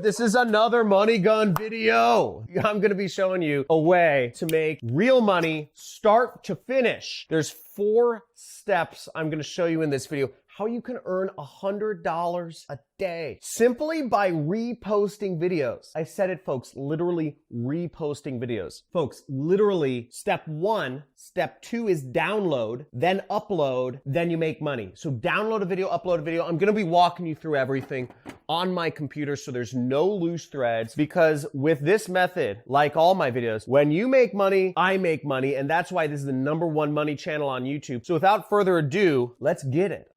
dude, this is another Money Gun video. I'm gonna be showing you a way to make real money start to finish. There's 4 steps I'm gonna show you in this video how you can earn $100 a day simply by reposting videos. I said it, folks, literally reposting videos. Folks, literally step 1, step 2 is download, then upload, then you make money. So download a video, upload a video. I'm gonna be walking you through everything on my computer so there's no loose threads, because with this method, like all my videos, when you make money, I make money, and that's why this is the #1 money channel on YouTube. So without further ado, let's get it.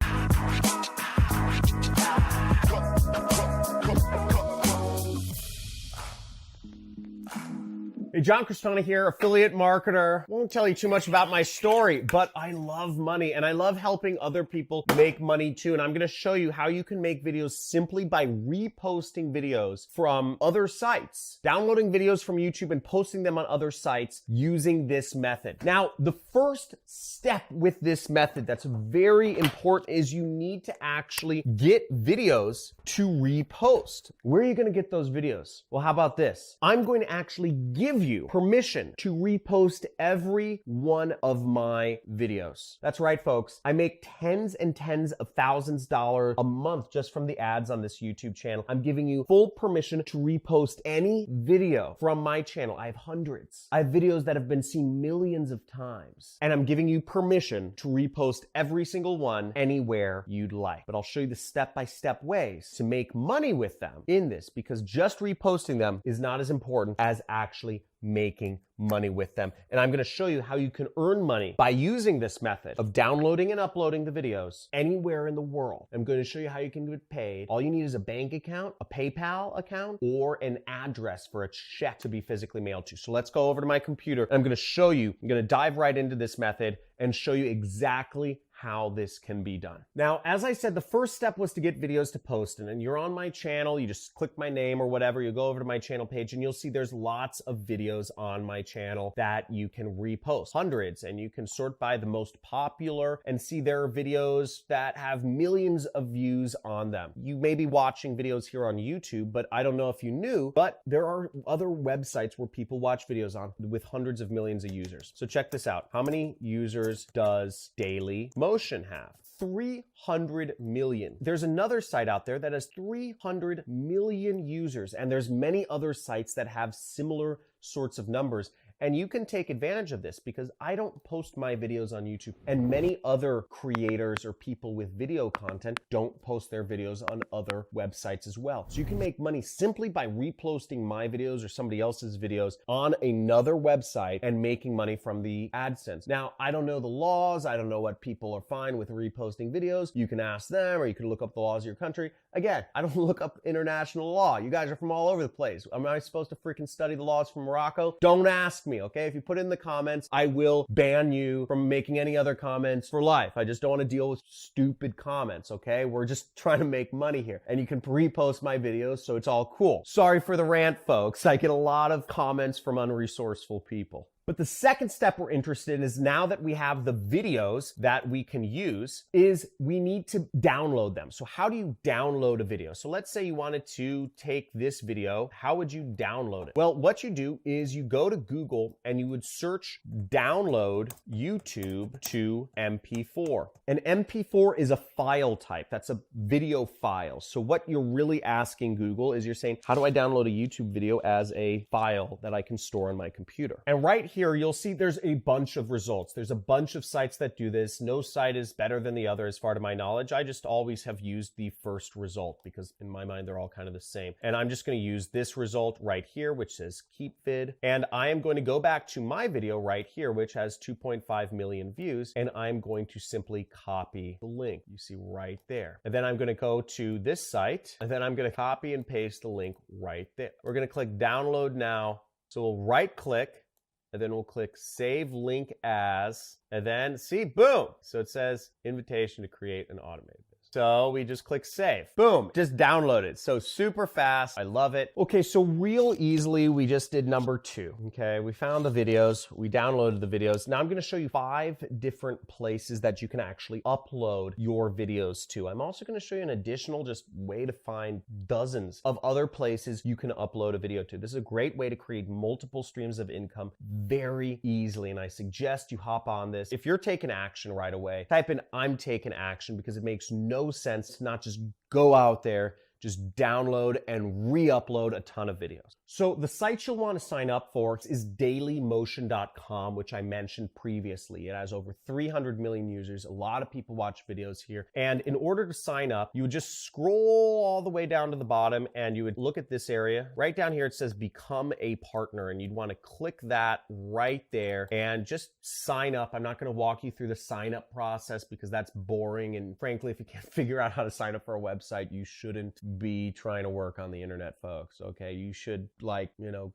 Hey, John Crestana here, affiliate marketer. Won't tell you too much about my story, but I love money and I love helping other people make money too. And I'm gonna show you how you can make videos simply by reposting videos from other sites, downloading videos from YouTube and posting them on other sites using this method. Now, the first step with this method that's very important is you need to actually get videos to repost. Where are you gonna get those videos? Well, how about this? I'm going to actually give you permission to repost every one of my videos. That's right, folks. I make tens and tens of thousands of dollars a month just from the ads on this YouTube channel. I'm giving you full permission to repost any video from my channel. I have hundreds. I have videos that have been seen millions of times, and I'm giving you permission to repost every single one anywhere you'd like. But I'll show you the step-by-step ways to make money with them in this, because just reposting them is not as important as actually making money with them. And I'm gonna show you how you can earn money by using this method of downloading and uploading the videos anywhere in the world. I'm gonna show you how you can get paid. All you need is a bank account, a PayPal account, or an address for a check to be physically mailed to. So let's go over to my computer. I'm gonna show you, I'm gonna dive right into this method and show you exactly how this can be done. Now, as I said, the first step was to get videos to post, and then you're on my channel, you just click my name or whatever, you go over to my channel page and you'll see there's lots of videos on my channel that you can repost, hundreds, and you can sort by the most popular and see there are videos that have millions of views on them. You may be watching videos here on YouTube, but I don't know if you knew, but there are other websites where people watch videos on with hundreds of millions of users. So check this out. How many users does Daily Motion have? 300 million. There's another site out there that has 300 million users, and there's many other sites that have similar sorts of numbers. And you can take advantage of this because I don't post my videos on YouTube, and many other creators or people with video content don't post their videos on other websites as well. So you can make money simply by reposting my videos or somebody else's videos on another website and making money from the AdSense. Now, I don't know the laws. I don't know what people are fine with reposting videos. You can ask them, or you can look up the laws of your country. Again, I don't look up international law. You guys are from all over the place. Am I supposed to freaking study the laws from Morocco? Don't ask me, okay? If you put it in the comments, I will ban you from making any other comments for life. I just don't want to deal with stupid comments, okay? We're just trying to make money here. And you can repost my videos, so it's all cool. Sorry for the rant, folks. I get a lot of comments from unresourceful people. But the second step we're interested in is, now that we have the videos that we can use, is we need to download them. So how do you download a video? So let's say you wanted to take this video. How would you download it? Well, what you do is you go to Google and you would search download YouTube to MP4. An MP4 is a file type. That's a video file. So what you're really asking Google is, you're saying, how do I download a YouTube video as a file that I can store on my computer? And right here, you'll see there's a bunch of results. There's a bunch of sites that do this. No site is better than the other as far to my knowledge. I just always have used the first result because in my mind, they're all kind of the same. And I'm just going to use this result right here, which says keep vid. And I am going to go back to my video right here, which has 2.5 million views. And I'm going to simply copy the link you see right there. And then I'm going to go to this site, and then I'm going to copy and paste the link right there. We're going to click download now. So we'll right click, and then we'll click Save Link As, and then see, boom! So it says invitation to create an automated business. So we just click save. Boom, just download it. So super fast. I love it. Okay, so real easily, we just did number 2. Okay, we found the videos. We downloaded the videos. Now I'm going to show you 5 different places that you can actually upload your videos to. I'm also going to show you an additional just way to find dozens of other places you can upload a video to. This is a great way to create multiple streams of income very easily, and I suggest you hop on this. If you're taking action right away, type in "I'm taking action," because it makes no sense to not just go out there, just download and re-upload a ton of videos. So the site you'll want to sign up for is dailymotion.com, which I mentioned previously. It has over 300 million users. A lot of people watch videos here. And in order to sign up, you would just scroll all the way down to the bottom and you would look at this area. Right down here, it says become a partner, and you'd want to click that right there and just sign up. I'm not going to walk you through the sign up process because that's boring. And frankly, if you can't figure out how to sign up for a website, you shouldn't be trying to work on the internet, folks. Okay, you should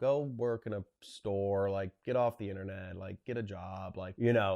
go work in a store, get off the internet, get a job,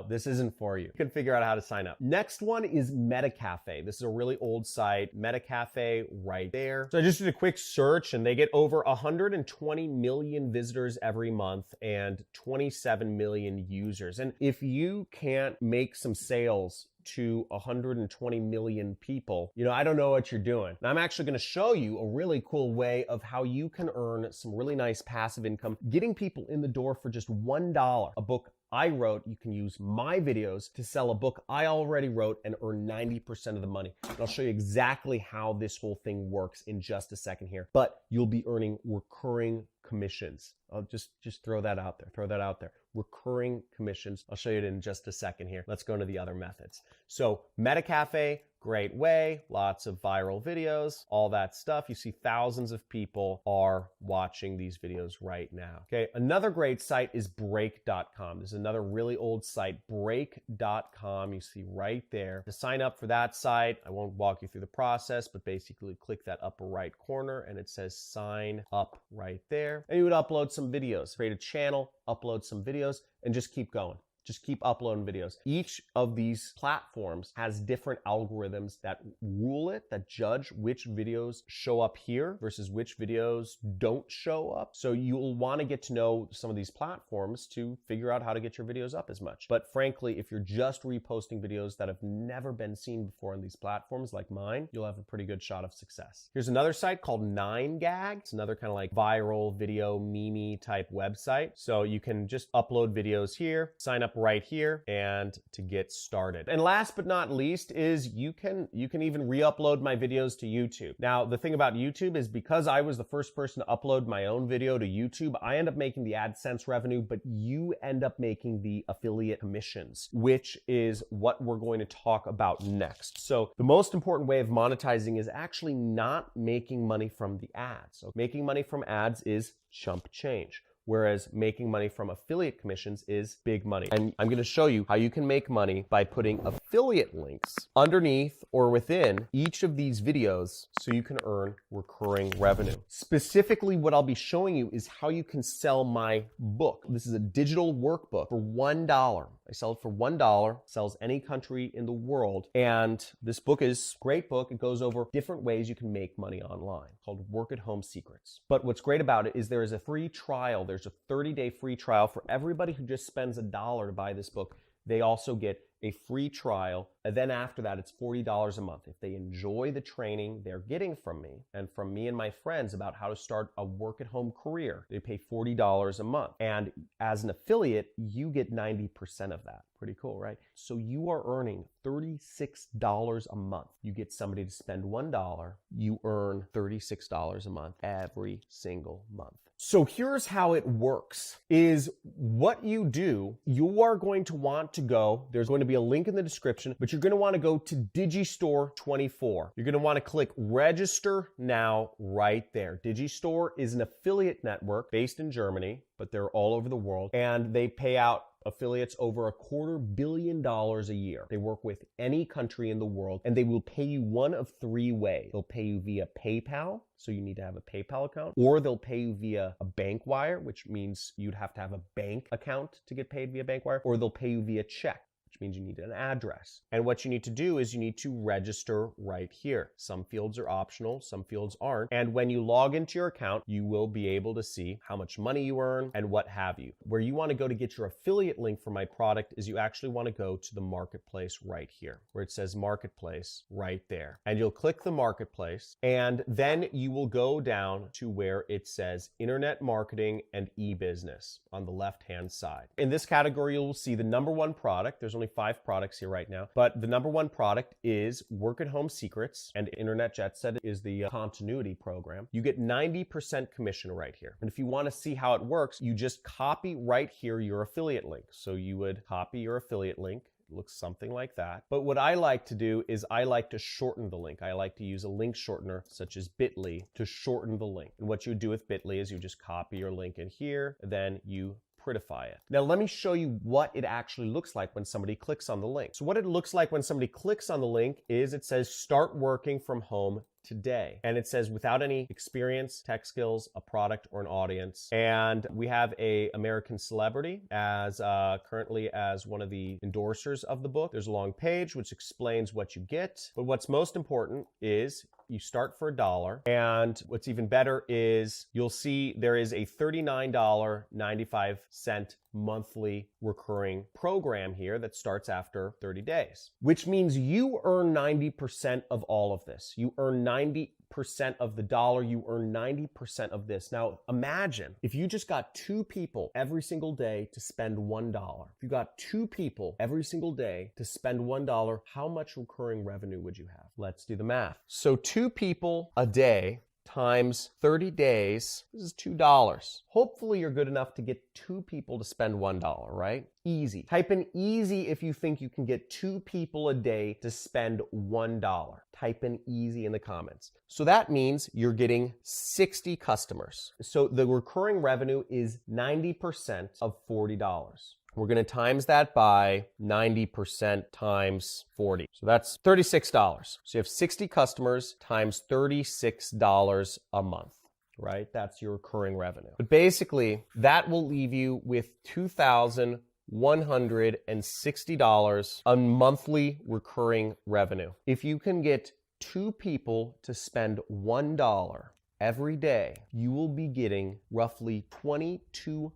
this isn't for you. You can figure out how to sign up. Next one is Metacafe. This is a really old site. Metacafe right there. So I just did a quick search and they get over 120 million visitors every month and 27 million users. And if you can't make some sales to 120 million people, I don't know what you're doing. Now, I'm actually going to show you a really cool way of how you can earn some really nice passive income, getting people in the door for just $1. A book I wrote, you can use my videos to sell a book I already wrote and earn 90% of the money. And I'll show you exactly how this whole thing works in just a second here. But you'll be earning recurring commissions. I'll just throw that out there. Recurring commissions. I'll show you it in just a second here. Let's go into the other methods. So Metacafe, great way, lots of viral videos, all that stuff. You see thousands of people are watching these videos right now. Okay, another great site is Break.com. This is another really old site, Break.com. You see right there. To sign up for that site, I won't walk you through the process, but basically click that upper right corner and it says sign up right there. And you would upload some videos, create a channel, upload some videos, and just keep going. Just keep uploading videos. Each of these platforms has different algorithms that rule it, that judge which videos show up here versus which videos don't show up. So you'll want to get to know some of these platforms to figure out how to get your videos up as much. But frankly, if you're just reposting videos that have never been seen before on these platforms like mine, you'll have a pretty good shot of success. Here's another site called 9gag. It's another kind of viral video meme type website. So you can just upload videos here, sign up right here, and to get started. And last but not least is you can even re-upload my videos to YouTube. Now, the thing about YouTube is because I was the first person to upload my own video to YouTube, I end up making the AdSense revenue, but you end up making the affiliate commissions, which is what we're going to talk about next. So the most important way of monetizing is actually not making money from the ads. So making money from ads is chump change, whereas making money from affiliate commissions is big money. And I'm going to show you how you can make money by putting affiliate links underneath or within each of these videos so you can earn recurring revenue. Specifically, what I'll be showing you is how you can sell my book. This is a digital workbook for $1. I sell it for $1, sells any country in the world. And this book is a great book. It goes over different ways you can make money online, called Work at Home Secrets. But what's great about it is there is a free trial. There's a 30-day free trial for everybody who just spends $1 to buy this book. They also get a free trial. And then after that, it's $40 a month. If they enjoy the training they're getting from me and from me and my friends about how to start a work-at-home career, they pay $40 a month. And as an affiliate, you get 90% of that. Pretty cool, right? So you are earning $36 a month. You get somebody to spend $1. You earn $36 a month every single month. So here's how it works, is what you do, you are going to want to go, there's going to be a link in the description, but you're going to want to go to Digistore 24. You're going to want to click register now right there. Digistore is an affiliate network based in Germany, but they're all over the world, and they pay out affiliates over $250 million a year. They work with any country in the world, and they will pay you one of 3 ways. They'll pay you via PayPal, so you need to have a PayPal account, or they'll pay you via a bank wire, which means you'd have to have a bank account to get paid via bank wire, or they'll pay you via check. which means you need an address. And what you need to do is you need to register right here. Some fields are optional, some fields aren't. And when you log into your account, you will be able to see how much money you earn and what have you. Where you want to go to get your affiliate link for my product is you actually want to go to the marketplace right here, where it says marketplace right there. And you'll click the marketplace, and then you will go down to where it says internet marketing and e-business on the left-hand side. In this category, you'll see the number one product. There's only 5 products here right now, but the number one product is Work at Home Secrets, and Internet Jet Set is the continuity program. You get 90% commission right here. And if you want to see how it works, you just copy right here your affiliate link. So you would copy your affiliate link. Looks something like that. But what I like to do is I like to shorten the link. I like to use a link shortener such as Bitly to shorten the link. And what you do with Bitly is you just copy your link in here, then you prettify it. Now let me show you what it actually looks like when somebody clicks on the link. So what it looks like when somebody clicks on the link is it says start working from home today. And it says without any experience, tech skills, a product, or an audience. And we have a American celebrity as currently as one of the endorsers of the book. There's a long page which explains what you get. But what's most important is you start for $1. And what's even better is you'll see there is a $39.95 monthly recurring program here that starts after 30 days, which means you earn 90% of all of this. You earn 90% of the dollar, you earn 90% of this. Now imagine if you just got 2 people every single day to spend $1. If you got 2 people every single day to spend $1, how much recurring revenue would you have? Let's do the math. So 2 people a day times 30 days, this is $2. Hopefully you're good enough to get 2 people to spend $1, right? Easy. Type in easy if you think you can get 2 people a day to spend $1. Type in easy in the comments. So that means you're getting 60 customers. So the recurring revenue is 90% of $40. We're going to times that by 90% times 40. So that's $36. So you have 60 customers times $36 a month, right? That's your recurring revenue. But basically, that will leave you with $2,160 on monthly recurring revenue. If you can get 2 people to spend $1 every day, you will be getting roughly $2,200.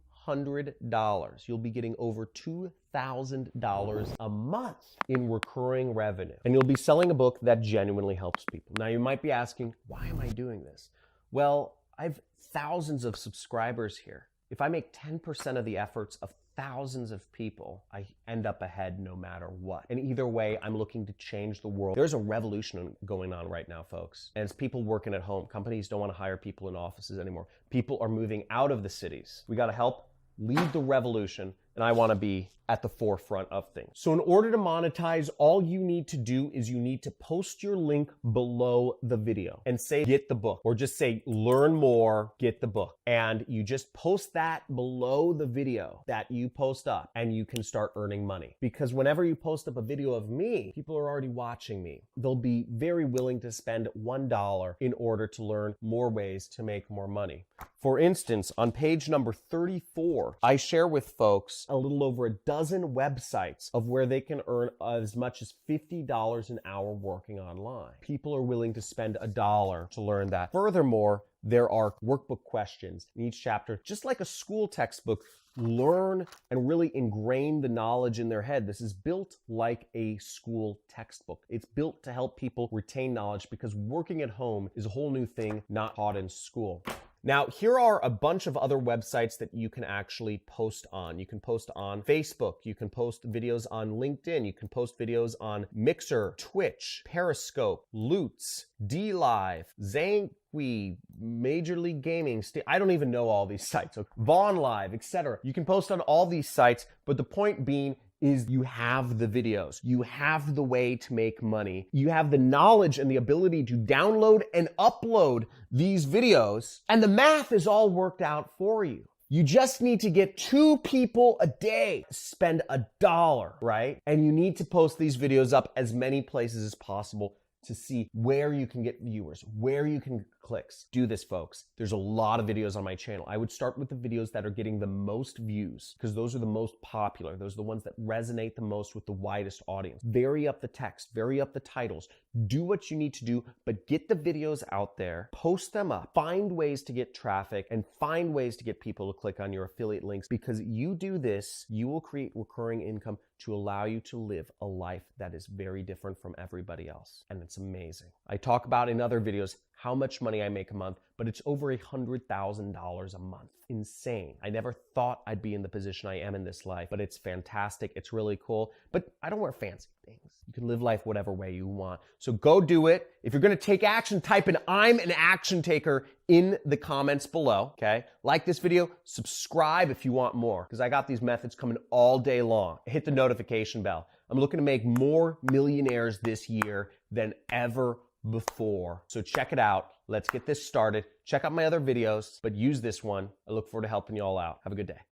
You'll be getting over $2,000 a month in recurring revenue. And you'll be selling a book that genuinely helps people. Now you might be asking, why am I doing this? Well, I have thousands of subscribers here. If I make 10% of the efforts of thousands of people, I end up ahead no matter what. And either way, I'm looking to change the world. There's a revolution going on right now, folks. And it's people working at home. Companies don't want to hire people in offices anymore. People are moving out of the cities. We got to help lead the revolution, and I want to be at the forefront of things. So in order to monetize, all you need to do is you need to post your link below the video and say, get the book, or just say, learn more, get the book. And you just post that below the video that you post up, and you can start earning money. Because whenever you post up a video of me, people are already watching me. They'll be very willing to spend $1 in order to learn more ways to make more money. For instance, on page number 34, I share with folks a little over a dozen websites of where they can earn as much as $50 an hour working online. People are willing to spend $1 to learn that. Furthermore, there are workbook questions in each chapter, just like a school textbook. Learn and really ingrain the knowledge in their head. This is built like a school textbook. It's built to help people retain knowledge, because working at home is a whole new thing not taught in school. Now, here are a bunch of other websites that you can actually post on. You can post on Facebook. You can post videos on LinkedIn. You can post videos on Mixer, Twitch, Periscope, Loots, DLive, Zanqui, Major League Gaming. I don't even know all these sites. So Vaughn Live, etc. You can post on all these sites, but the point being is you have the videos. You have the way to make money. You have the knowledge and the ability to download and upload these videos, and the math is all worked out for you. You just need to get 2 people a day, spend $1, right? And you need to post these videos up as many places as possible to see where you can get viewers, where you can get clicks. Do this, folks. There's a lot of videos on my channel. I would start with the videos that are getting the most views because those are the most popular. Those are the ones that resonate the most with the widest audience. Vary up the text, vary up the titles. Do what you need to do, but get the videos out there, post them up, find ways to get traffic, and find ways to get people to click on your affiliate links, because you do this, you will create recurring income to allow you to live a life that is very different from everybody else. And it's amazing. I talk about in other videos how much money I make a month, but it's over $100,000 a month. Insane. I never thought I'd be in the position I am in this life, but it's fantastic. It's really cool. But I don't wear fancy things. You can live life whatever way you want. So go do it. If you're going to take action, type in "I'm an action taker" in the comments below, okay? Like this video, subscribe if you want more, because I got these methods coming all day long. Hit the notification bell. I'm looking to make more millionaires this year than ever before. So check it out. Let's get this started. Check out my other videos, but use this one. I look forward to helping you all out. Have a good day.